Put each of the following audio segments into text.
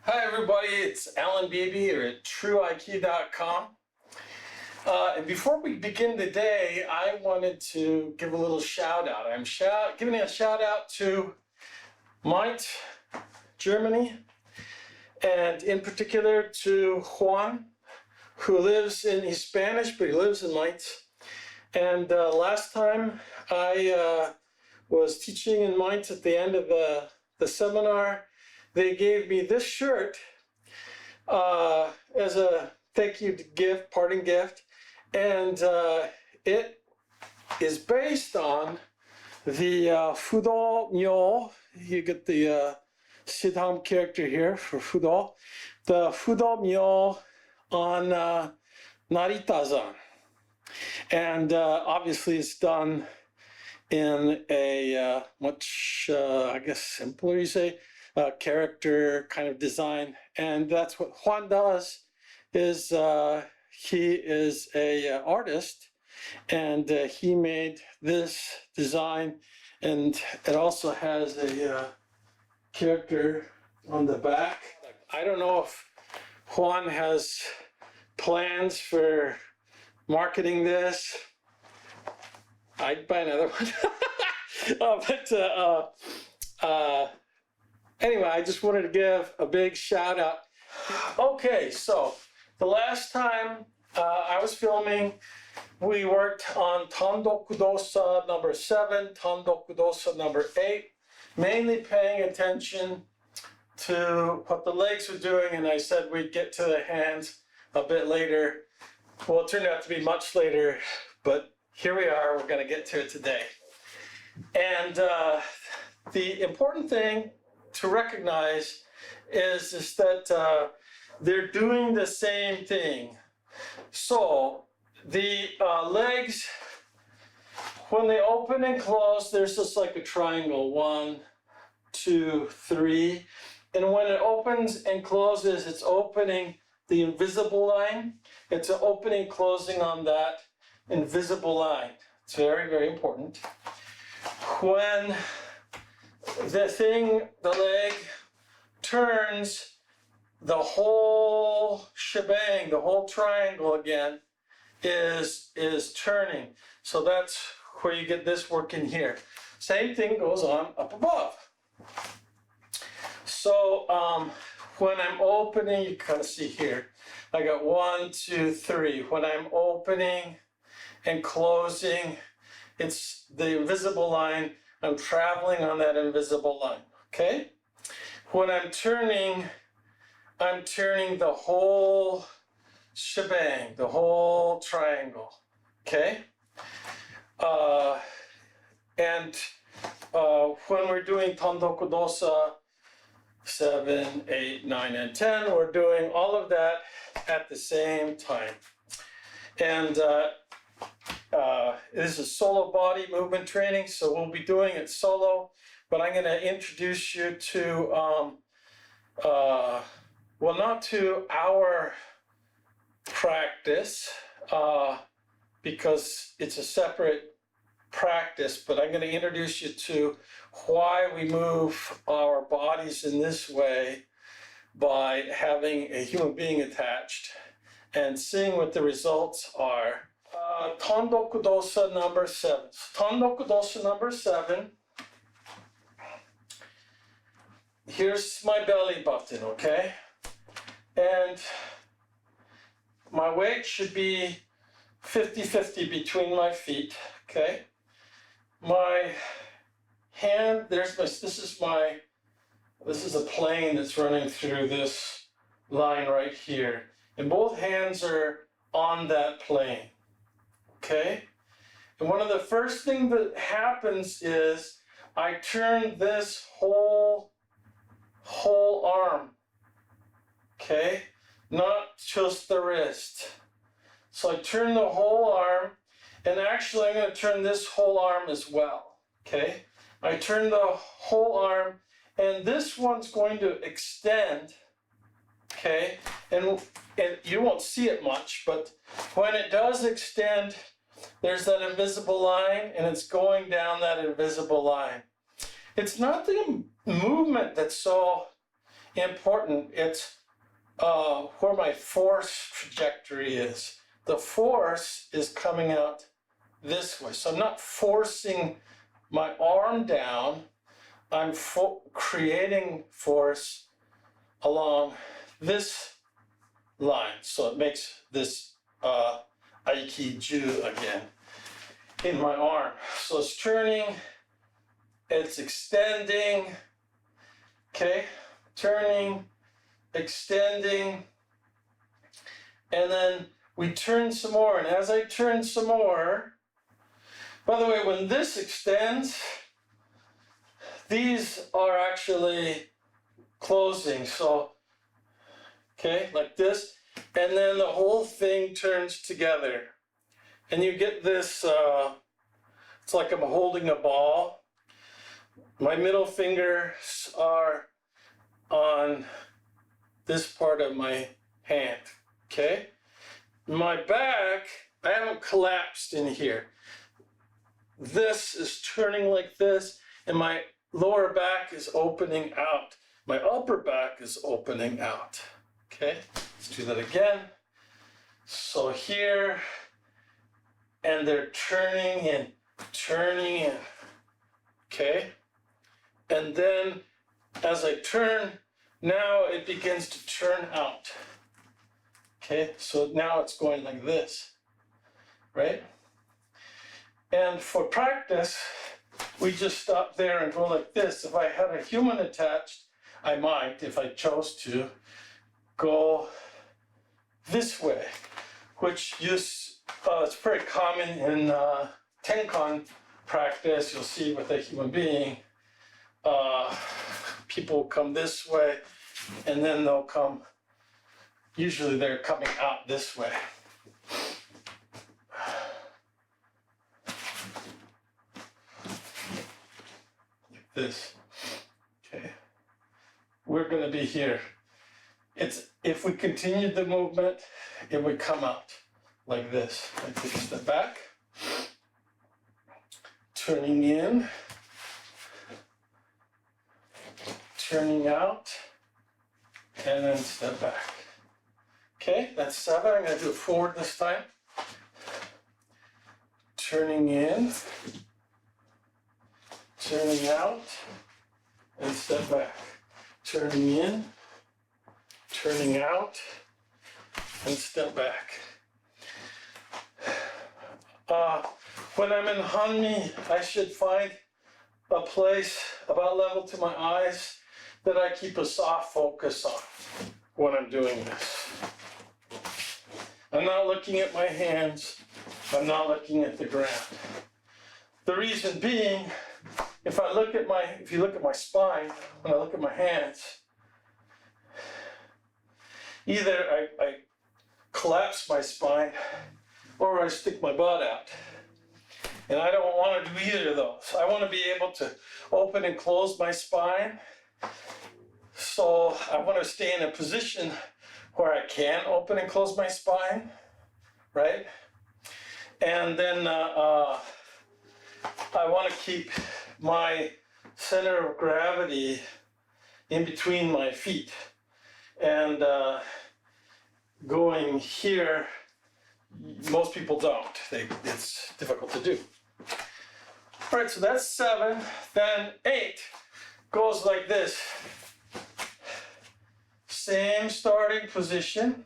Hi everybody, it's Alan Beebe here at TrueAiki.com. And before we begin today, I wanted to give a little shout out. I'm giving a shout out to Mainz, Germany, and in particular to Juan, who lives he's Spanish, but he lives in Mainz. And last time I was teaching in Mainz at the end of the seminar, they gave me this shirt as a thank you gift, parting gift, and it is based on the Fudo Myo. You get the Siddham character here for Fudo. The Fudo Myo on Narita-zan. And obviously it's done in a much, I guess, simpler, you say, character kind of design. And that's what Juan does, is he is a artist, and he made this design, and it also has a character on the back. I don't know if Juan has plans for marketing this. I'd buy another one. Anyway, I just wanted to give a big shout out. Okay, so the last time I was filming, we worked on Tandoku Dosa number 7, Tandoku Dosa number 8, mainly paying attention to what the legs were doing, and I said we'd get to the hands a bit later. Well, it turned out to be much later, but here we are, we're going to get to it today. And the important thing to recognize is that they're doing the same thing. So the legs, when they open and close, there's just like a triangle, 1, 2, 3. And when it opens and closes, it's opening the invisible line. It's an opening, closing on that invisible line. It's very, very important. When the leg turns, the whole shebang, the whole triangle again is turning. So that's where you get this working here. Same thing goes on up above. So when I'm opening, you kind of see here, I got 1, 2, 3. When I'm opening and closing, it's the invisible line. I'm traveling on that invisible line, okay? When I'm turning the whole shebang, the whole triangle, okay? When we're doing Tandoku Dosa 7, 8, 9, and 10, we're doing all of that at the same time. And this is solo body movement training, so we'll be doing it solo, but I'm going to introduce you to, well, not to our practice, because it's a separate practice, but I'm going to introduce you to why we move our bodies in this way by having a human being attached and seeing what the results are. Tandoku Dosa number 7. Tandoku Dosa number 7. Here's my belly button, okay? And my weight should be 50-50 between my feet, okay? My hand, this is a plane that's running through this line right here. And both hands are on that plane, okay? And one of the first things that happens is I turn this whole arm, okay? Not just the wrist. So I turn the whole arm, and actually I'm going to turn this whole arm as well, okay? I turn the whole arm, and this one's going to extend, okay? And you won't see it much, but when it does extend, there's that invisible line, and it's going down that invisible line. It's not the movement that's so important. It's where my force trajectory is. The force is coming out this way. So I'm not forcing my arm down. I'm creating force along this line. So it makes this Aiki-ju again in my arm. So it's turning, it's extending, okay? Turning, extending, and then we turn some more. And as I turn some more, by the way, when this extends, these are actually closing. So, okay, like this, and then the whole thing turns together. And you get this, it's like I'm holding a ball. My middle fingers are on this part of my hand, okay? My back, I haven't collapsed in here. This is turning like this, and my lower back is opening out. My upper back is opening out, okay? Let's do that again. So here, and they're turning in, okay? And then as I turn, now it begins to turn out. Okay, so now it's going like this, right? And for practice, we just stop there and go like this. If I had a human attached, I might, if I chose to, go this way, which it's very common in Tenkan practice. You'll see with a human being, people come this way, and then they'll come, usually they're coming out this way. Like this, okay? We're gonna be here. If we continued the movement, it would come out like this. I take a step back, turning in, turning out, and then step back. Okay, that's 7. I'm going to do it forward this time. Turning in, turning out, and step back. Turning in, turning out, and step back. When I'm in Hanmi, I should find a place about level to my eyes that I keep a soft focus on when I'm doing this. I'm not looking at my hands. I'm not looking at the ground. The reason being, if you look at my spine, when I look at my hands, either I collapse my spine or I stick my butt out. And I don't want to do either of those. I want to be able to open and close my spine. So I want to stay in a position where I can open and close my spine, right? And then I want to keep my center of gravity in between my feet. And going here, most people don't. It's difficult to do. All right, so that's 7. Then 8 goes like this. Same starting position,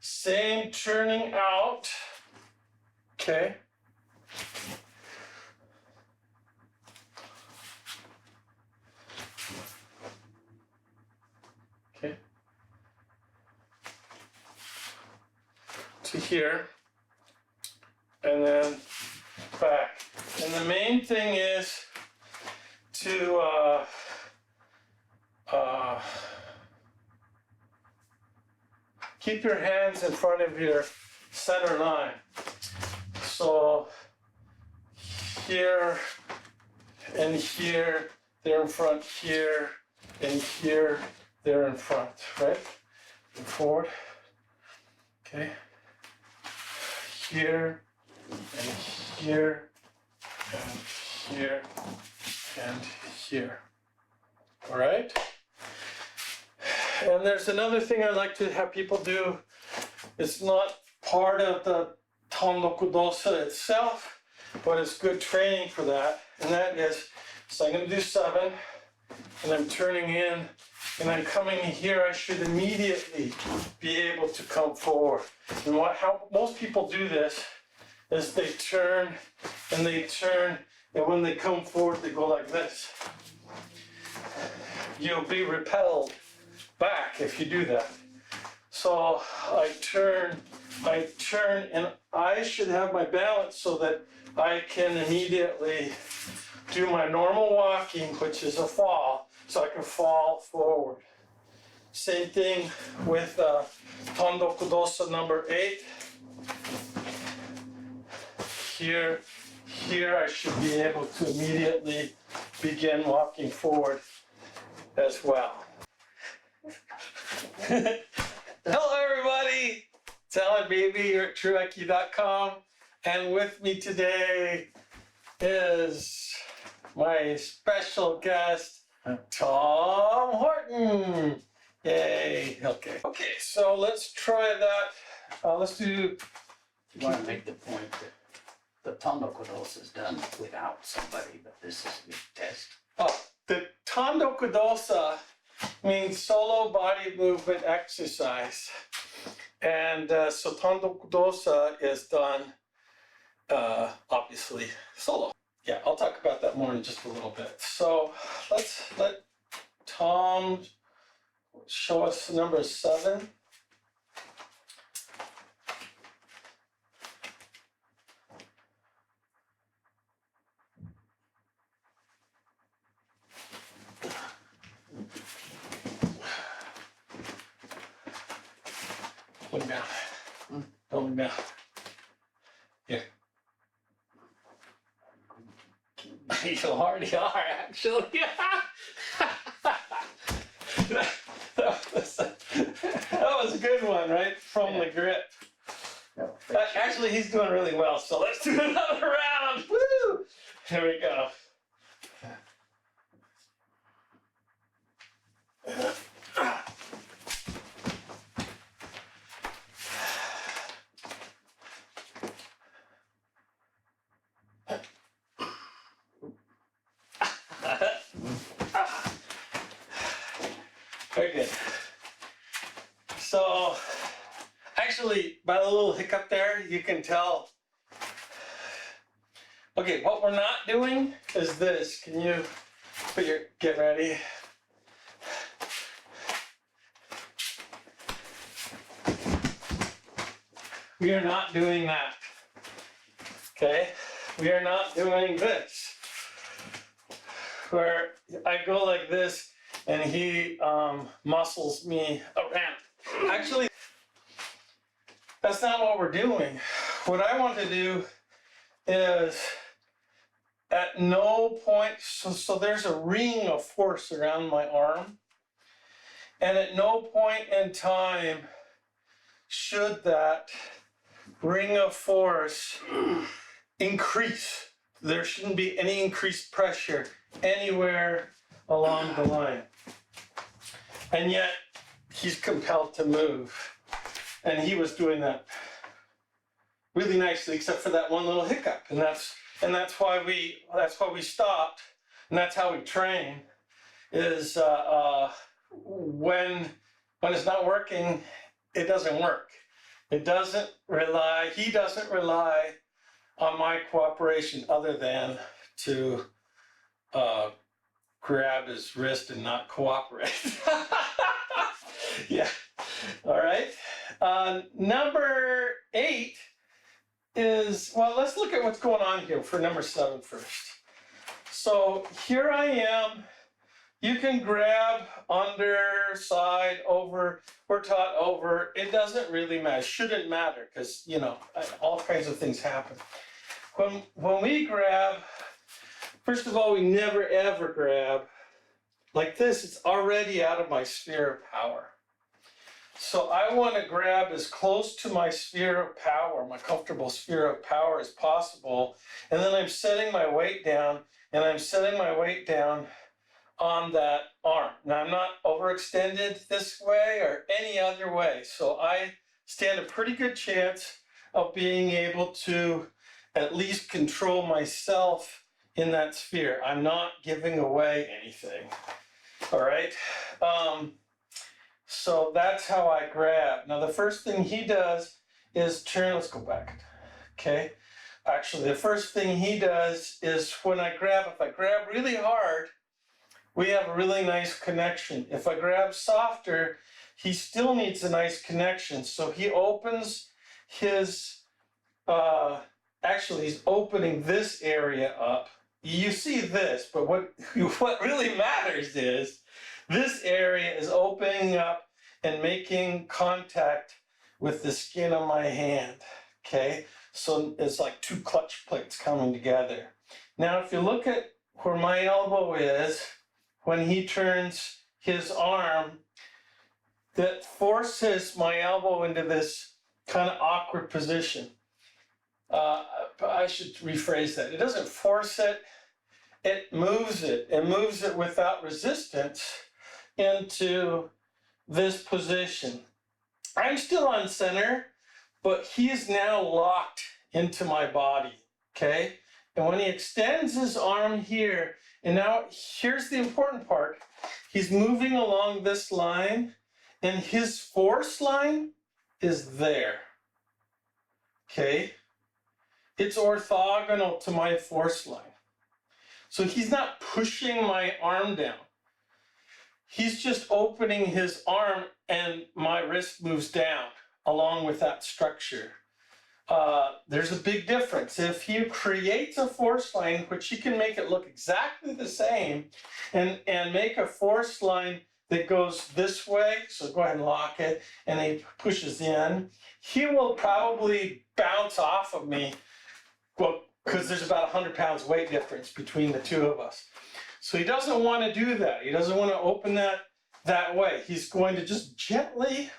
same turning out, okay? Okay. To here, and then back. And the main thing is to keep your hands in front of your center line. So here and here, they're in front, here and here, they're in front, right? And forward. Okay. Here and here and here and here. All right? And there's another thing I like to have people do. It's not part of the Tandoku Dosa itself, but it's good training for that. And that is, so I'm going to do 7, and I'm turning in, and I'm coming here. I should immediately be able to come forward. And how most people do this is they turn, and when they come forward, they go like this. You'll be repelled back if you do that. So I turn, and I should have my balance so that I can immediately do my normal walking, which is a fall, so I can fall forward. Same thing with Tandoku Dosa number 8. Here I should be able to immediately begin walking forward as well. Hello everybody, it's Alan Baby here at TrueAiki.com, and with me today is my special guest, Tom Horton. Yay, okay. Okay, so let's try that. Let's do... You want to make the point that the Tandoku Dosa is done without somebody, but this is a big test. Oh, the Tandoku Dosa means solo body movement exercise. And so Tandoku Dosa is done, obviously, solo. Yeah, I'll talk about that more in just a little bit. So let's let Tom show us number 7. Look down. Don't look down. Here. You already are, actually. That was a good one, right? From the grip. Actually, he's doing really well, so let's do another round. Woo! Here we go. Very good. So, actually, by the little hiccup there, you can tell. Okay, what we're not doing is this. Can you get ready? We are not doing that. Okay? We are not doing this. Where I go like this, and he muscles me around. Actually, that's not what we're doing. What I want to do is at no point, so there's a ring of force around my arm, and at no point in time should that ring of force increase. There shouldn't be any increased pressure anywhere along the line. And yet, he's compelled to move. And he was doing that really nicely, except for that one little hiccup. And that's why we stopped. And that's how we train. Is when it's not working, it doesn't work. He doesn't rely on my cooperation other than to grab his wrist and not cooperate. Yeah. All right. Number 8 is, well, let's look at what's going on here for number 7 first. So here I am. You can grab under, side, over. We're taught over. It doesn't really matter. Shouldn't matter because, you know, all kinds of things happen. When we grab, first of all, we never ever grab like this. It's already out of my sphere of power. So I want to grab as close to my sphere of power, my comfortable sphere of power as possible. And then I'm setting my weight down, and I'm setting my weight down on that arm. Now I'm not overextended this way or any other way, so I stand a pretty good chance of being able to at least control myself in that sphere. I'm not giving away anything. All right. So that's how I grab. Now the first thing he does is turn. Let's go back. Okay. Actually, the first thing he does is when I grab, if I grab really hard, we have a really nice connection. If I grab softer, he still needs a nice connection. So he opens his, actually he's opening this area up. You see this, but what really matters is this area is opening up and making contact with the skin of my hand, okay? So it's like two clutch plates coming together. Now, if you look at where my elbow is, when he turns his arm, that forces my elbow into this kind of awkward position. I should rephrase that. It doesn't force it, it moves it. It moves it without resistance into this position. I'm still on center, but he's now locked into my body, okay? And when he extends his arm here, and now here's the important part, he's moving along this line, and his force line is there, okay? It's orthogonal to my force line. So he's not pushing my arm down. He's just opening his arm and my wrist moves down along with that structure. There's a big difference. If he creates a force line, which he can make it look exactly the same, and make a force line that goes this way, so go ahead and lock it, and he pushes in, he will probably bounce off of me, well, because there's about 100 pounds weight difference between the two of us. So he doesn't want to do that. He doesn't want to open that way. He's going to just gently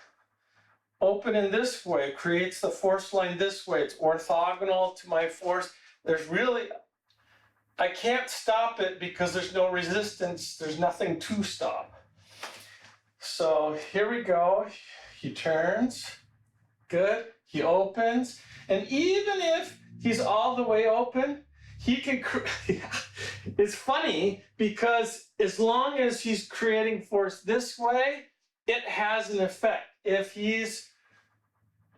open in this way, creates the force line this way. It's orthogonal to my force. There's really, I can't stop it because there's no resistance. There's nothing to stop. So here we go. He turns. Good. He opens. And even if he's all the way open, he can, it's funny because as long as he's creating force this way, it has an effect. If he's,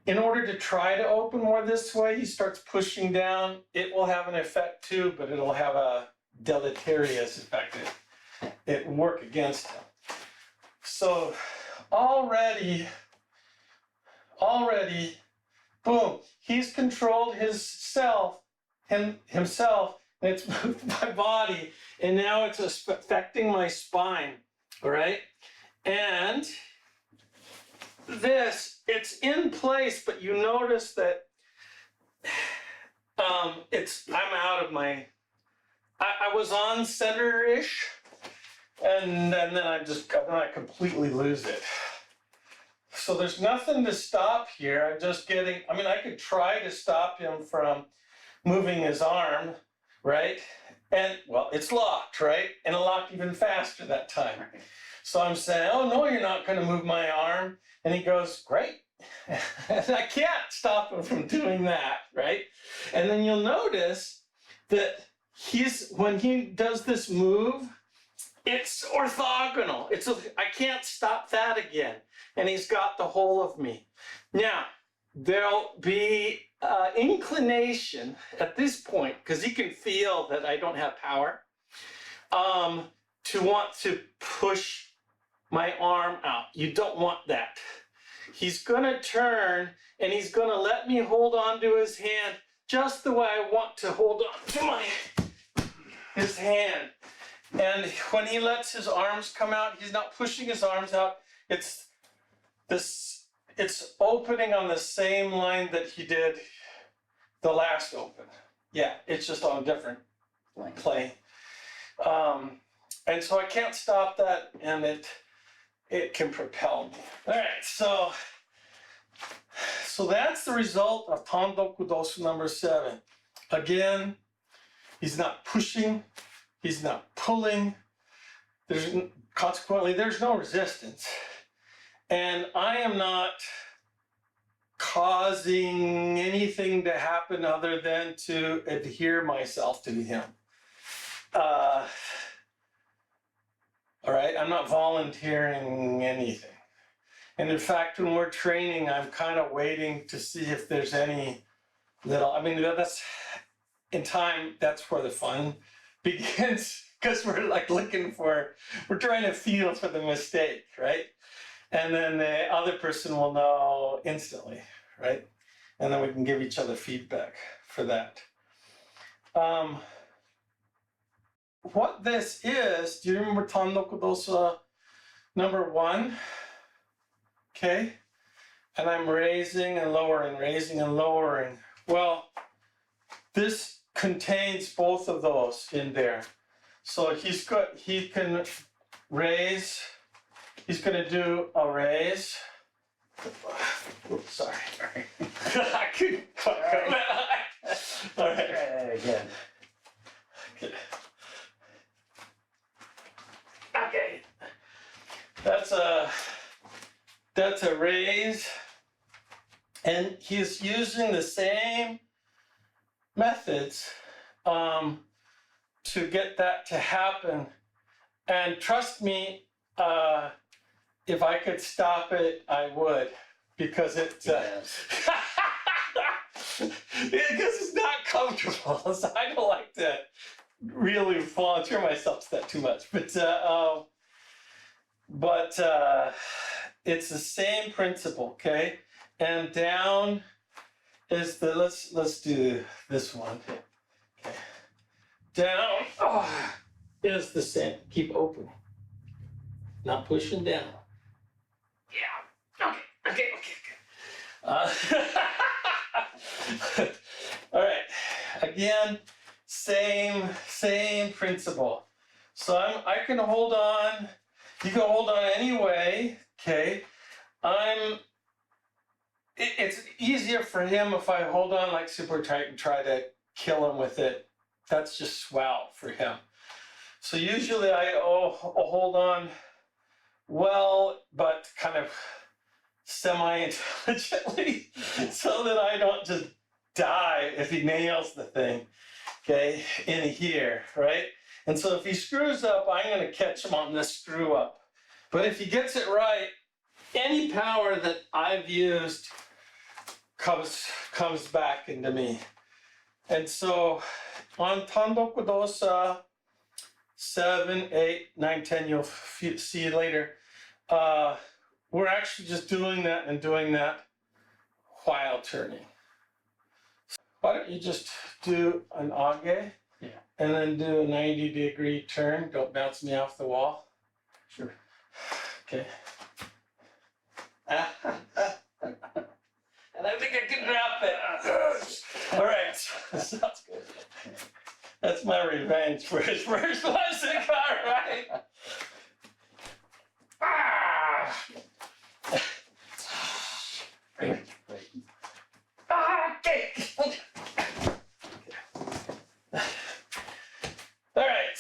in order to try to open more this way, he starts pushing down, it will have an effect too, but it'll have a deleterious effect. It will work against him. So already, boom, he's controlled himself, and it's moved my body, and now it's affecting my spine, all right? And this, it's in place, but you notice that I'm out of my, I was on center-ish, and then I completely lose it. So there's nothing to stop here. I'm just getting, I mean, I could try to stop him from moving his arm, right? And, well, it's locked, right? And it locked even faster that time. So I'm saying, oh, no, you're not going to move my arm. And he goes, great. And I can't stop him from doing that, right? And then you'll notice that when he does this move, it's orthogonal. I can't stop that again. And he's got the whole of me. Now, there'll be inclination at this point, because he can feel that I don't have power, to want to push my arm out. You don't want that. He's gonna turn and he's gonna let me hold on to his hand just the way I want to hold on to his hand. And when he lets his arms come out, he's not pushing his arms out. It's opening on the same line that he did the last open. Yeah, it's just on a different plane. And so I can't stop that, and it can propel me. All right, so that's the result of Tandoku Dosu number 7. Again, he's not pushing, he's not pulling. consequently, there's no resistance. And I am not causing anything to happen other than to adhere myself to him. All right, I'm not volunteering anything. And in fact, when we're training, I'm kind of waiting to see if there's any little, I mean, that's in time, that's where the fun begins, because we're like we're trying to feel for the mistake, right? And then the other person will know instantly, right? And then we can give each other feedback for that. What this is, do you remember Tandoku Dosa number 1? Okay, and I'm raising and lowering, raising and lowering. Well, this contains both of those in there. So he can raise, he's gonna do a raise. Oops, sorry. I couldn't quite come back. All right. Again. Okay. Okay. That's a raise. And he's using the same methods to get that to happen. And trust me, if I could stop it, I would, because Yes. because it's not comfortable. So I don't like to really volunteer myself to that too much. But it's the same principle, okay? And down is the let's do this one. Okay. Down is the same. Keep opening. Not pushing down. Yeah. Okay. All right. Again, same principle. So I can hold on. You can hold on anyway. Okay. It's easier for him if I hold on like super tight and try to kill him with it. That's just swell for him. So usually I hold on well, but kind of semi-intelligently, so that I don't just die if he nails the thing, okay, in here, right? And so if he screws up, I'm gonna catch him on this screw up. But if he gets it right, any power that I've used comes back into me. And so on Tandoku Dosa 7, 8, 9, 10, you'll see later, we're actually just doing that and doing that while turning. Why don't you just do an age? Yeah. And then do a 90-degree turn. Don't bounce me off the wall. Sure. Okay. And I think I can drop it. All right. Sounds good. That's my revenge for his first lesson car, right? Great. Okay. All right,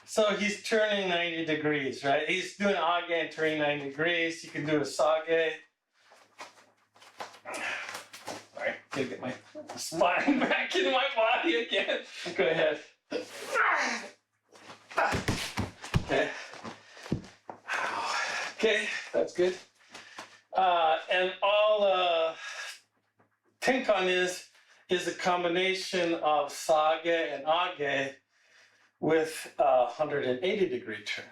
so he's turning 90 degrees, right? He's doing age and turning 90 degrees. You can do a sage. All right, gotta get my spine back in my body again. Go ahead. Okay. Okay, that's good. And all Tenkan is a combination of sage and age with a 180-degree turn.